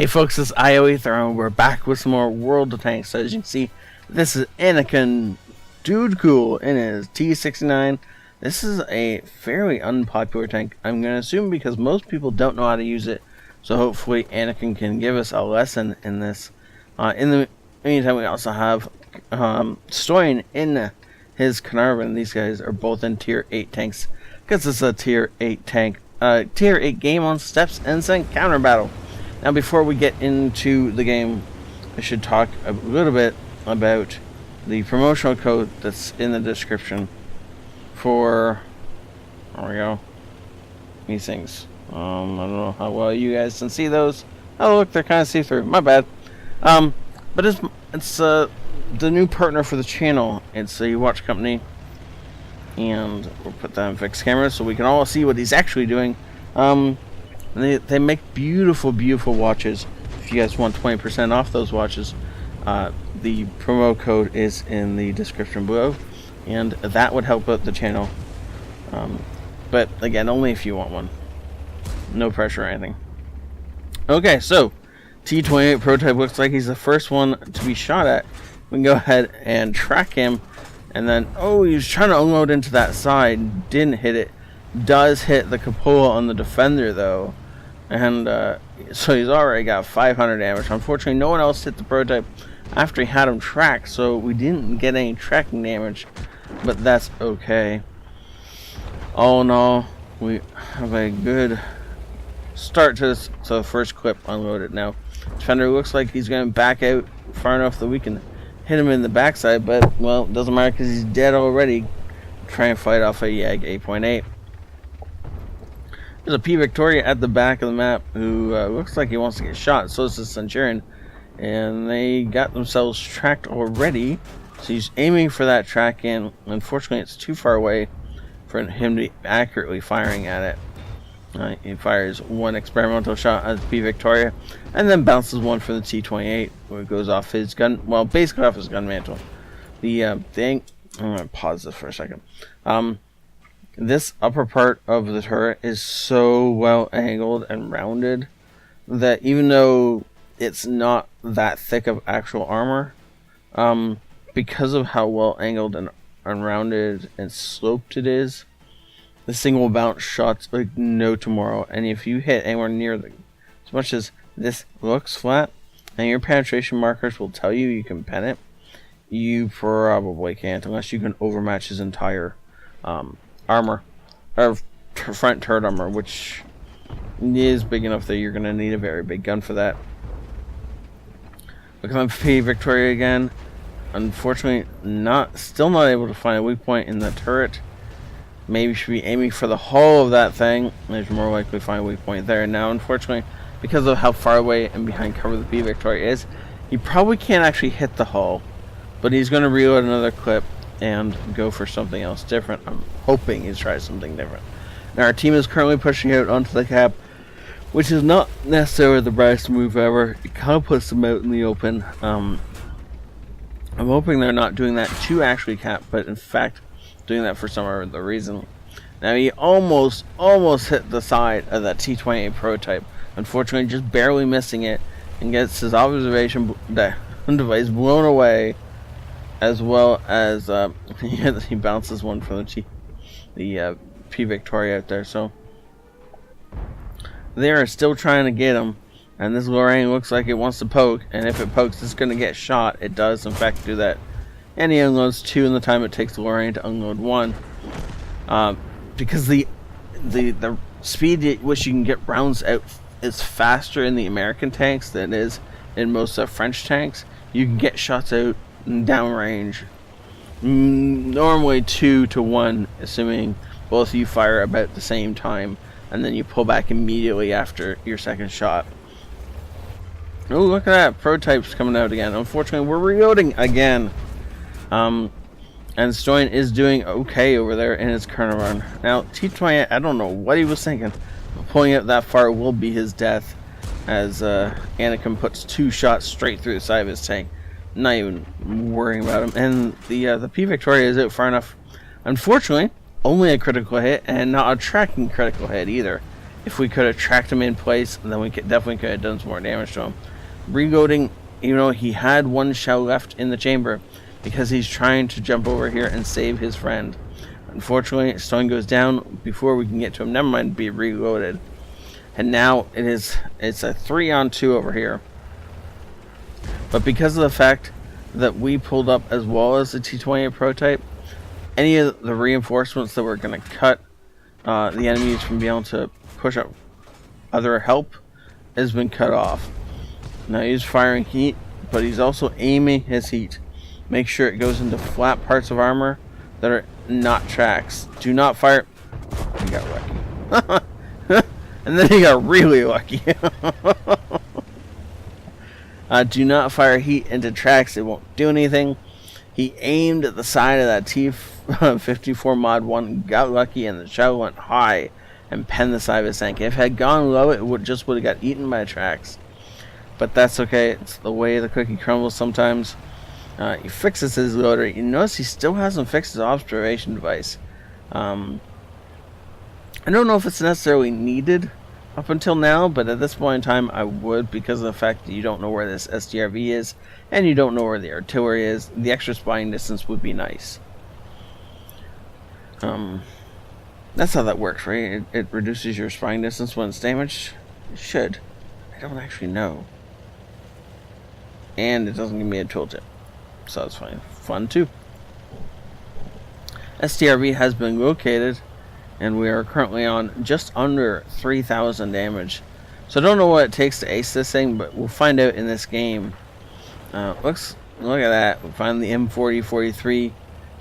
Hey folks, it's ioEther and we're back with some more World of Tanks. So as you can see, this is Anakin Dude Cool in his T69. This is a fairly unpopular tank, I'm going to assume, because most people don't know how to use it. So hopefully Anakin can give us a lesson in this. In the meantime, we also have Stoyan in his Carnarvon. These guys are both in tier 8 tanks, because it's a tier 8 tank. Tier 8 game on steps, ensign, counter battle. Now, before we get into the game, I should talk a little bit about the promotional code that's in the description for, there we go, these things. I don't know how well you guys can see those. Oh look, they're kind of see-through, my bad. But it's the new partner for the channel. It's a watch company, and we'll put that in fixed camera so we can all see what he's actually doing. They make beautiful watches. If you guys want 20% off those watches, the promo code is in the description below, and that would help out the channel. But again, only if you want one. No pressure or anything. Okay, so T28 prototype looks like he's the first one to be shot at. We can go ahead and track him, and then he was trying to unload into that side, didn't hit it. Does hit the cupola on the defender though. And so he's already got 500 damage. Unfortunately, no one else hit the prototype after he had him tracked, so we didn't get any tracking damage, but that's okay. All in all, we have a good start to this. So the first clip unloaded. Now, defender looks like he's going to back out far enough that we can hit him in the backside, but, well, it doesn't matter because he's dead already. Try and fight off a YAG 8.8. There's a P Victoria at the back of the map who looks like he wants to get shot. So is the Centurion, and they got themselves tracked already. So he's aiming for that track in. Unfortunately, it's too far away for him to be accurately firing at it. He fires one experimental shot at the P Victoria, and then bounces one for the T28, where it goes off his gun. Well, basically off his gun mantle. The thing. I'm gonna pause this for a second. This upper part of the turret is so well angled and rounded that even though it's not that thick of actual armor, because of how well angled and rounded and sloped it is, this thing will bounce shots like no tomorrow. And if you hit anywhere near as much as this looks flat, and your penetration markers will tell you can pen it, you probably can't unless you can overmatch his entire armor, or front turret armor, which is big enough that you're going to need a very big gun for that. Look at P Victoria again. Unfortunately, still not able to find a weak point in the turret. Maybe should be aiming for the hull of that thing. There's more likely to find a weak point there. Now, unfortunately, because of how far away and behind cover the P Victoria is, he probably can't actually hit the hull. But he's going to reload another clip and go for something else different. I'm hoping he tries something different. Now our team is currently pushing out onto the cap, which is not necessarily the brightest move ever. It kind of puts them out in the open. I'm hoping they're not doing that to actually cap, but in fact doing that for some other reason. Now he almost hit the side of that T28 prototype. Unfortunately, just barely missing it, and gets his observation device blown away. As well as he bounces one from the P Victoria out there. So they are still trying to get him, and this Lorraine looks like it wants to poke. And if it pokes, it's going to get shot. It does, in fact, do that. And he unloads 2 in the time it takes Lorraine to unload 1, because the speed at which you can get rounds out is faster in the American tanks than it is in most French tanks. You can get shots out downrange, normally 2 to 1, assuming both of you fire about the same time, and then you pull back immediately after your second shot. Oh, look at that, prototypes coming out again. Unfortunately, we're reloading again, and Stoyan is doing okay over there in his Carnarvon. Now T28, I don't know what he was thinking. Pulling it that far will be his death, as Anakin puts 2 shots straight through the side of his tank. Not even worrying about him. And the P Victoria is out far enough. Unfortunately, only a critical hit, and not a tracking critical hit either. If we could have tracked him in place, then we definitely could have done some more damage to him. Reloading, you know, he had one shell left in the chamber because he's trying to jump over here and save his friend. Unfortunately, Stone goes down before we can get to him. Never mind, be reloaded. And now it's a 3-on-2 over here. But because of the fact that we pulled up as well as the T28 prototype, any of the reinforcements that were going to cut the enemies from being able to push up other help has been cut off. Now he's firing heat, but he's also aiming his heat. Make sure it goes into flat parts of armor that are not tracks. Do not fire. He got lucky. And then he got really lucky. Do not fire heat into tracks. It won't do anything. He aimed at the side of that T54 Mod 1, got lucky, and the shell went high and penned the side of his tank. If it had gone low, it would have got eaten by tracks. But that's okay. It's the way the cookie crumbles sometimes. He fixes his loader. You notice he still hasn't fixed his observation device. I don't know if it's necessarily needed up until now, but at this point in time I would, because of the fact that you don't know where this SDRV is and you don't know where the artillery is. The extra spying distance would be nice. That's how that works, right? It reduces your spying distance when it's damaged. It should. I don't actually know. And it doesn't give me a tooltip, so that's fine. Fun too. SDRV has been located, and we are currently on just under 3,000 damage. So I don't know what it takes to ace this thing, but we'll find out in this game. Look at that. We find the M4043,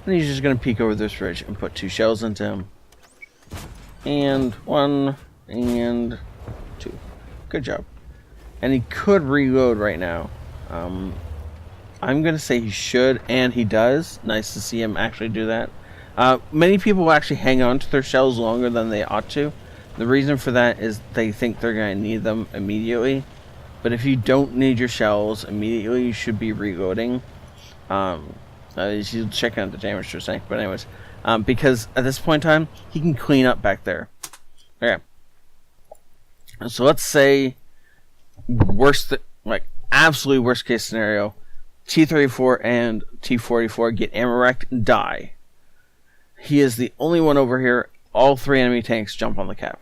and he's just going to peek over this ridge and put 2 shells into him. And 1, and 2. Good job. And he could reload right now. I'm going to say he should, and he does. Nice to see him actually do that. Many people actually hang on to their shells longer than they ought to. The reason for that is they think they're going to need them immediately. But if you don't need your shells immediately, you should be reloading. He's checking out the damage to his tank. But anyways, because at this point in time, he can clean up back there. Okay. So let's say absolutely worst case scenario, T34 and T44 get ammo wrecked and die. He is the only one over here. All 3 enemy tanks jump on the cap.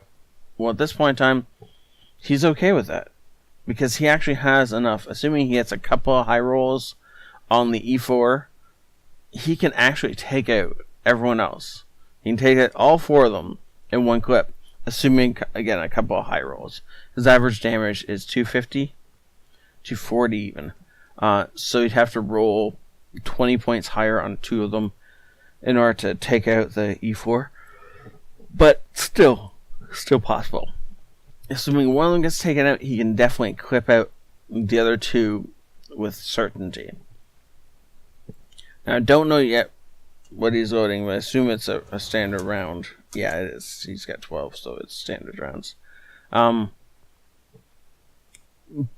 Well, at this point in time, he's okay with that, because he actually has enough. Assuming he gets a couple of high rolls on the E4, he can actually take out everyone else. He can take out all 4 of them in one clip, assuming, again, a couple of high rolls. His average damage is 250, 240 even. So you'd have to roll 20 points higher on 2 of them in order to take out the E4. But still possible. Assuming one of them gets taken out, he can definitely clip out the other 2 with certainty. Now, I don't know yet what he's loading, but I assume it's a standard round. Yeah, it is. He's got 12, so it's standard rounds.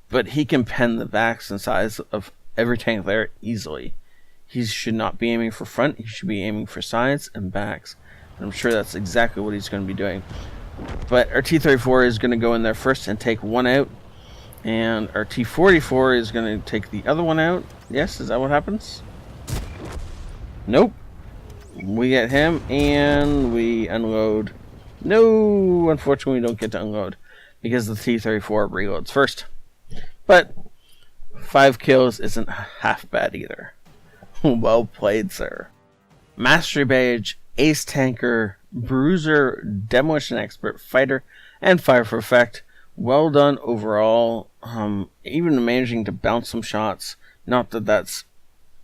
But he can pen the backs and sides of every tank there easily. He should not be aiming for front. He should be aiming for sides and backs. And I'm sure that's exactly what he's going to be doing. But our T34 is going to go in there first and take 1 out. And our T44 is going to take the other one out. Yes, is that what happens? Nope. We get him and we unload. No, unfortunately we don't get to unload, because the T34 reloads first. But 5 kills isn't half bad either. Well played, sir. Mastery Badge, Ace Tanker, Bruiser, Demolition Expert, Fighter, and Fire for Effect. Well done overall. Even managing to bounce some shots. Not that that's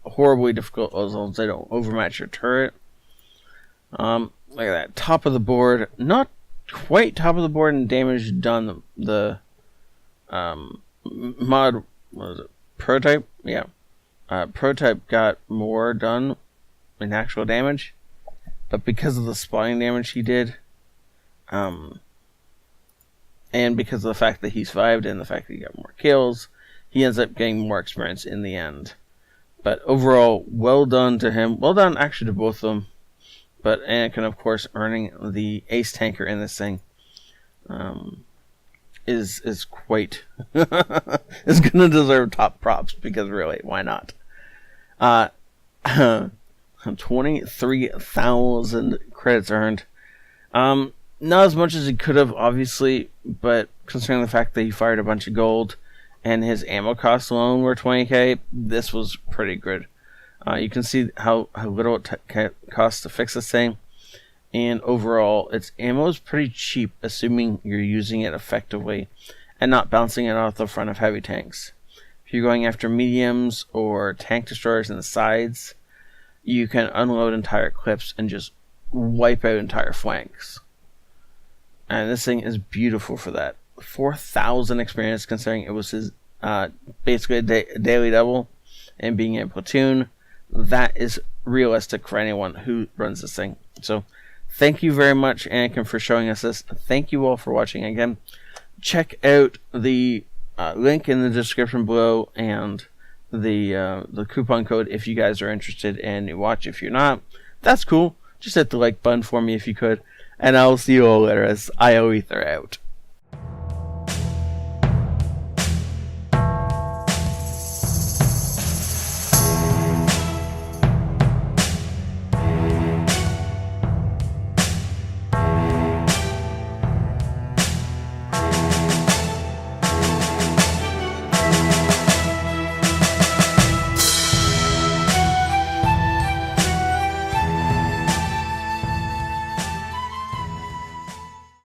horribly difficult as long as they don't overmatch your turret. Look at that. Top of the board. Not quite top of the board in damage done. The mod, what was it? Prototype? Yeah. Prototype got more done in actual damage, but because of the spawning damage he did, and because of the fact that he survived and the fact that he got more kills, he ends up getting more experience in the end. But overall, well done to him. Well done actually to both of them. But Anakin, of course, earning the Ace Tanker in this thing. is quite is gonna deserve top props, because really, why not? 23,000 credits earned. Not as much as he could have, obviously, but considering the fact that he fired a bunch of gold and his ammo costs alone were 20k, this was pretty good. You can see how little it costs to fix this thing, and overall, its ammo is pretty cheap, assuming you're using it effectively and not bouncing it off the front of heavy tanks. If you're going after mediums or tank destroyers in the sides, you can unload entire clips and just wipe out entire flanks. And this thing is beautiful for that. 4,000 experience, considering it was his basically a daily double, and being in platoon. That is realistic for anyone who runs this thing. So thank you very much, Anakin, for showing us this. Thank you all for watching again. Check out the link in the description below and the coupon code if you guys are interested in watch. If you're not, that's cool. Just hit the like button for me if you could. And I'll see you all later as ioEther out.